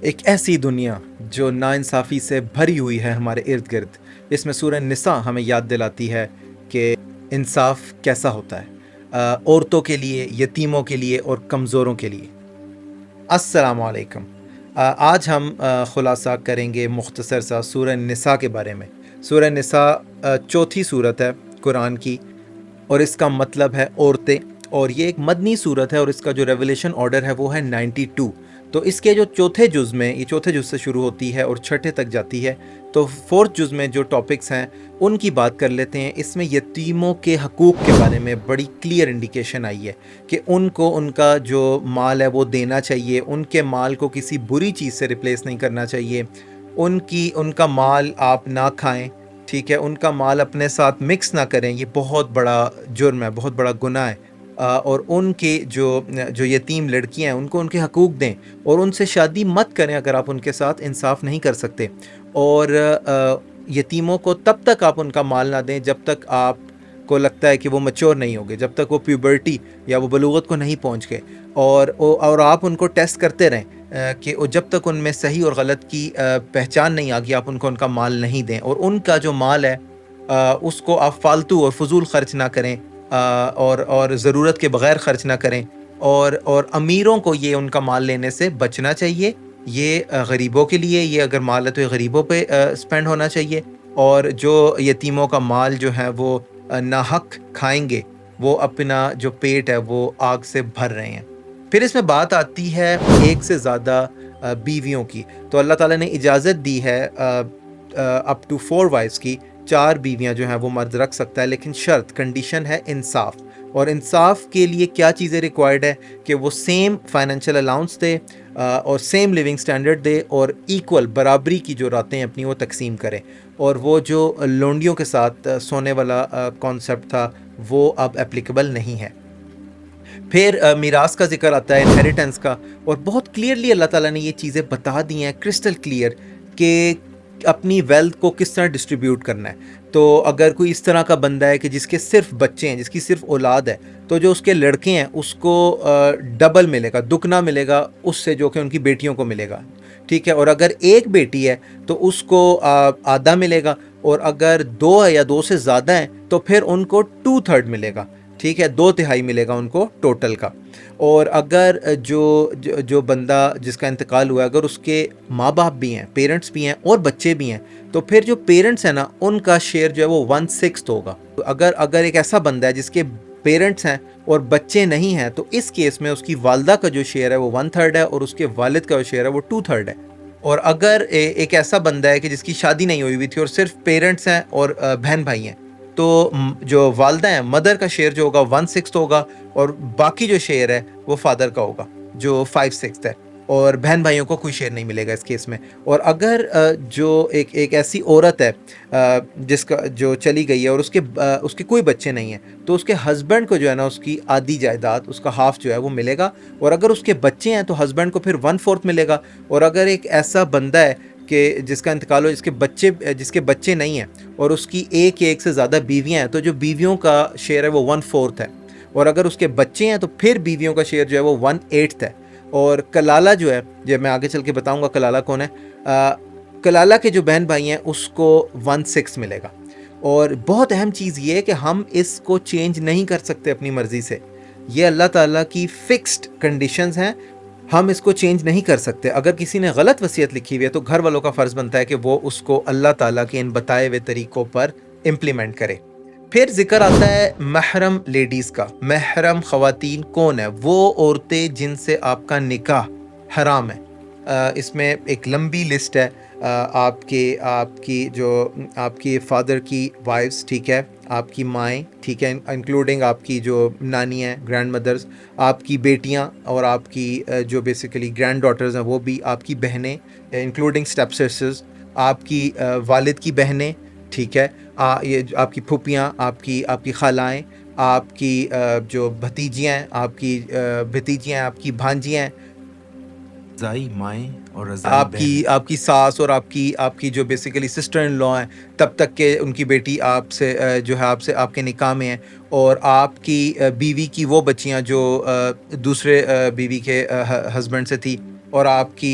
ایک ایسی دنیا جو ناانصافی سے بھری ہوئی ہے ہمارے ارد گرد، اس میں سورہ نساء ہمیں یاد دلاتی ہے کہ انصاف کیسا ہوتا ہے، عورتوں کے لیے، یتیموں کے لیے اور کمزوروں کے لیے۔ السلام علیکم۔ آج ہم خلاصہ کریں گے مختصر سا سورہ نساء کے بارے میں۔ سورہ نساء چوتھی صورت ہے قرآن کی، اور اس کا مطلب ہے عورتیں، اور یہ ایک مدنی صورت ہے، اور اس کا جو ریولیشن آرڈر ہے وہ ہے 92۔ تو اس کے جو چوتھے جز میں، یہ چوتھے جز سے شروع ہوتی ہے اور چھٹے تک جاتی ہے، تو فورتھ جز میں جو ٹاپکس ہیں ان کی بات کر لیتے ہیں۔ اس میں یتیموں کے حقوق کے بارے میں بڑی کلیئر انڈیکیشن آئی ہے کہ ان کو ان کا جو مال ہے وہ دینا چاہیے، ان کے مال کو کسی بری چیز سے ریپلیس نہیں کرنا چاہیے، ان کا مال آپ نہ کھائیں، ٹھیک ہے، ان کا مال اپنے ساتھ مکس نہ کریں، یہ بہت بڑا جرم ہے، بہت بڑا گناہ ہے۔ اور ان کے جو یتیم لڑکیاں ہیں ان کو ان کے حقوق دیں، اور ان سے شادی مت کریں اگر آپ ان کے ساتھ انصاف نہیں کر سکتے۔ اور یتیموں کو تب تک آپ ان کا مال نہ دیں جب تک آپ کو لگتا ہے کہ وہ میچور نہیں ہوگے، جب تک وہ پیوبرٹی یا وہ بلوغت کو نہیں پہنچ گئے، اور آپ ان کو ٹیسٹ کرتے رہیں کہ جب تک ان میں صحیح اور غلط کی پہچان نہیں آ گئی آپ ان کو ان کا مال نہیں دیں، اور ان کا جو مال ہے اس کو آپ فالتو اور فضول خرچ نہ کریں، اور ضرورت کے بغیر خرچ نہ کریں، اور امیروں کو یہ ان کا مال لینے سے بچنا چاہیے۔ یہ غریبوں کے لیے، یہ اگر مال ہے تو یہ غریبوں پہ اسپینڈ ہونا چاہیے، اور جو یتیموں کا مال جو ہے وہ ناحق کھائیں گے، وہ اپنا جو پیٹ ہے وہ آگ سے بھر رہے ہیں۔ پھر اس میں بات آتی ہے ایک سے زیادہ بیویوں کی، تو اللہ تعالیٰ نے اجازت دی ہے اپ ٹو 4 وائفز کی، 4 بیویاں جو ہیں وہ مرد رکھ سکتا ہے، لیکن شرط، کنڈیشن ہے انصاف۔ اور انصاف کے لیے کیا چیزیں ریکوائرڈ ہے کہ وہ سیم فائنینشیل الاؤنس دے، اور سیم لیونگ سٹینڈرڈ دے، اور ایکول برابری کی جو راتیں اپنی وہ تقسیم کرے۔ اور وہ جو لونڈیوں کے ساتھ سونے والا کانسیپٹ تھا وہ اب اپلیکیبل نہیں ہے۔ پھر میراث کا ذکر آتا ہے، انہیریٹنس کا، اور بہت کلیئرلی اللہ تعالیٰ نے یہ چیزیں بتا دی ہیں، کرسٹل کلیئر، کہ اپنی ویلتھ کو کس طرح ڈسٹریبیوٹ کرنا ہے۔ تو اگر کوئی اس طرح کا بندہ ہے کہ جس کے صرف بچے ہیں، جس کی صرف اولاد ہے، تو جو اس کے لڑکے ہیں اس کو ڈبل ملے گا، دگنا ملے گا اس سے جو کہ ان کی بیٹیوں کو ملے گا، ٹھیک ہے۔ اور اگر ایک بیٹی ہے تو اس کو آدھا ملے گا، اور اگر 2 ہے یا 2 سے زیادہ ہیں تو پھر ان کو 2/3 ملے گا، ٹھیک ہے، 2/3 ملے گا ان کو ٹوٹل کا۔ اور اگر جو بندہ جس کا انتقال ہوا ہے، اگر اس کے ماں باپ بھی ہیں، پیرنٹس بھی ہیں اور بچے بھی ہیں، تو پھر جو پیرنٹس ہیں نا ان کا شیئر جو ہے وہ 1/6 ہوگا۔ اگر ایک ایسا بندہ ہے جس کے پیرنٹس ہیں اور بچے نہیں ہیں، تو اس کیس میں اس کی والدہ کا جو شیئر ہے وہ 1/3 ہے، اور اس کے والد کا جو شیئر ہے وہ 2/3 ہے۔ اور اگر ایک ایسا بندہ ہے کہ جس کی شادی نہیں ہوئی تھی اور صرف پیرنٹس ہیں اور بہن بھائی ہیں، تو جو والدہ ہیں، مدر کا شیئر جو ہوگا 1/6 ہوگا، اور باقی جو شیئر ہے وہ فادر کا ہوگا جو 5/6 ہے، اور بہن بھائیوں کو کوئی شیئر نہیں ملے گا اس کیس میں۔ اور اگر جو ایک ایسی عورت ہے جس کا جو چلی گئی ہے اور اس کے کوئی بچے نہیں ہیں، تو اس کے ہسبینڈ کو جو ہے نا اس کی آدھی جائیداد، اس کا ہاف جو ہے وہ ملے گا، اور اگر اس کے بچے ہیں تو ہسبینڈ کو پھر 1/4 ملے گا۔ اور اگر ایک ایسا بندہ ہے کہ جس کا انتقال ہو، جس کے بچے نہیں ہیں، اور اس کی ایک سے زیادہ بیویاں ہیں، تو جو بیویوں کا شیئر ہے وہ 1/4 ہے، اور اگر اس کے بچے ہیں تو پھر بیویوں کا شیئر جو ہے وہ 1/8 ہے۔ اور کلالہ جو ہے، جب میں آگے چل کے بتاؤں گا کلالہ کون ہے، کلالہ کے جو بہن بھائی ہیں اس کو 1/6 ملے گا۔ اور بہت اہم چیز یہ ہے کہ ہم اس کو چینج نہیں کر سکتے اپنی مرضی سے، یہ اللہ تعالیٰ کی فکسڈ کنڈیشنز ہیں، ہم اس کو چینج نہیں کر سکتے۔ اگر کسی نے غلط وصیت لکھی ہوئی ہے تو گھر والوں کا فرض بنتا ہے کہ وہ اس کو اللہ تعالیٰ کے ان بتائے ہوئے طریقوں پر امپلیمنٹ کرے۔ پھر ذکر آتا ہے محرم لیڈیز کا۔ محرم خواتین کون ہے؟ وہ عورتیں جن سے آپ کا نکاح حرام ہے۔ اس میں ایک لمبی لسٹ ہے، آپ کی فادر کی وائفز، ٹھیک ہے، آپ کی مائیں، ٹھیک ہے، انکلوڈنگ آپ کی جو نانی ہیں، گرینڈ مدرز، آپ کی بیٹیاں، اور آپ کی جو بیسیکلی گرینڈ ڈاٹرز ہیں وہ بھی، آپ کی بہنیں انکلوڈنگ اسٹیپ سسٹرز، آپ کی والد کی بہنیں، ٹھیک ہے، یہ آپ کی پھوپھیاں، آپ کی خالائیں، آپ کی جو بھتیجیاں ہیں، آپ کی بھانجیاں ہیں، رضائی مائیں اور رضائی بہنیں۔ آپ کی ساس، اور آپ کی جو بیسیکلی سسٹر ان لا ہیں، تب تک کہ ان کی بیٹی آپ سے جو ہے آپ کے نکاح میں ہیں، اور آپ کی بیوی کی وہ بچیاں جو دوسرے بیوی کے ہسبینڈ سے تھی، اور آپ کی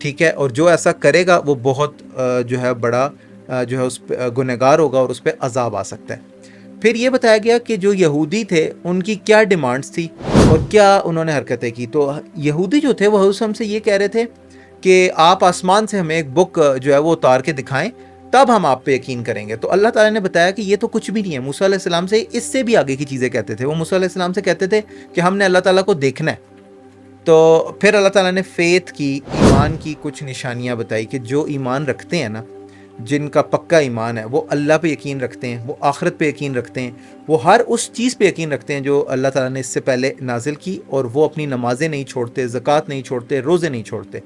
ٹھیک ہے، اور جو ایسا کرے گا وہ بہت جو ہے بڑا جو ہے اس پہ گنہگار ہوگا اور اس پہ عذاب آ سکتا ہے۔ پھر یہ بتایا گیا کہ جو یہودی تھے ان کی کیا ڈیمانڈز تھی اور کیا انہوں نے حرکتیں کی۔ تو یہودی جو تھے وہ حضرت صلی اللہ علیہ وسلم سے یہ کہہ رہے تھے کہ آپ آسمان سے ہمیں ایک بک جو ہے وہ اتار کے دکھائیں، تب ہم آپ پہ یقین کریں گے۔ تو اللہ تعالیٰ نے بتایا کہ یہ تو کچھ بھی نہیں ہے۔ موسیٰ علیہ السلام سے اس سے بھی آگے کی چیزیں کہتے تھے، وہ موسیٰ علیہ السلام سے کہتے تھے کہ ہم نے اللہ تعالیٰ کو دیکھنا ہے۔ تو پھر اللہ تعالیٰ نے فیتھ کی، ایمان کی کچھ نشانیاں بتائی کہ جو ایمان رکھتے ہیں نا، جن کا پکا ایمان ہے، وہ اللہ پہ یقین رکھتے ہیں، وہ آخرت پہ یقین رکھتے ہیں، وہ ہر اس چیز پہ یقین رکھتے ہیں جو اللہ تعالیٰ نے اس سے پہلے نازل کی، اور وہ اپنی نمازیں نہیں چھوڑتے، زکوٰۃ نہیں چھوڑتے، روزے نہیں چھوڑتے۔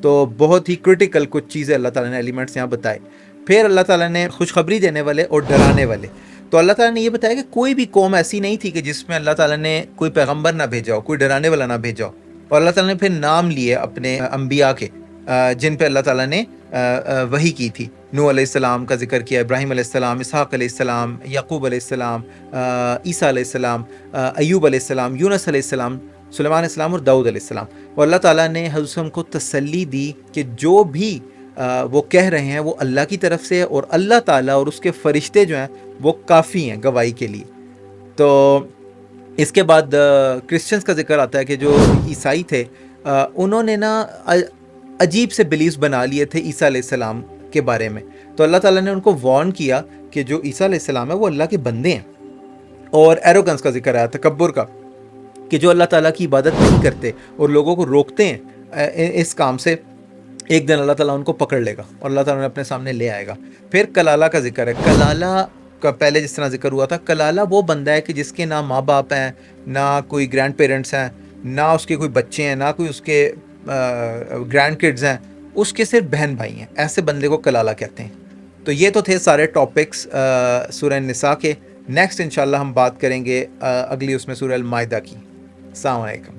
تو بہت ہی کرٹیکل کچھ چیزیں اللہ تعالیٰ نے ایلیمنٹس یہاں بتائے۔ پھر اللہ تعالیٰ نے خوشخبری دینے والے اور ڈرانے والے، تو اللہ تعالیٰ نے یہ بتایا کہ کوئی بھی قوم ایسی نہیں تھی کہ جس میں اللہ تعالیٰ نے کوئی پیغمبر نہ بھیجا ہو، کوئی ڈرانے والا نہ بھیجا ہو۔ اور اللہ تعالیٰ نے پھر نام لیے اپنے انبیاء کے جن پہ اللہ تعالیٰ نے وحی کی تھی۔ نوح علیہ السلام کا ذکر کیا، ابراہیم علیہ السلام، اسحاق علیہ السلام، یعقوب علیہ السلام، عیسیٰ علیہ السلام، ایوب علیہ السلام، یونس علیہ السلام، سلیمان علیہ السلام اور داؤد علیہ السلام۔ اور اللہ تعالیٰ نے حضرت صلی اللہ علیہ وسلم کو تسلی دی کہ جو بھی وہ کہہ رہے ہیں وہ اللہ کی طرف سے ہے، اور اللہ تعالیٰ اور اس کے فرشتے جو ہیں وہ کافی ہیں گواہی کے لیے۔ تو اس کے بعد کرسچنز کا ذکر آتا ہے کہ جو عیسائی تھے انہوں نے نا عجیب سے بلیفز بنا لیے تھے عیسیٰ علیہ السلام کے بارے میں۔ تو اللہ تعالیٰ نے ان کو وارن کیا کہ جو عیسیٰ علیہ السلام ہے وہ اللہ کے بندے ہیں۔ اور ایروگنس کا ذکر آیا، تکبر کا، کہ جو اللہ تعالیٰ کی عبادت نہیں کرتے اور لوگوں کو روکتے ہیں اس کام سے، ایک دن اللہ تعالیٰ ان کو پکڑ لے گا اور اللہ تعالیٰ نے اپنے سامنے لے آئے گا۔ پھر کلالہ کا ذکر ہے۔ کلالہ کا پہلے جس طرح ذکر ہوا تھا، کلالہ وہ بندہ ہے کہ جس کے نہ ماں باپ ہیں، نہ کوئی گرینڈ پیرنٹس ہیں، نہ اس کے کوئی بچے ہیں، نہ کوئی اس کے گرینڈ کڈز ہیں، اس کے صرف بہن بھائی ہیں۔ ایسے بندے کو کلالہ کہتے ہیں۔ تو یہ تو تھے سارے ٹاپکس سورہ نساء کے۔ نیکسٹ انشاءاللہ ہم بات کریں گے اگلی اس میں سورہ المائدہ کی۔ السلام علیکم۔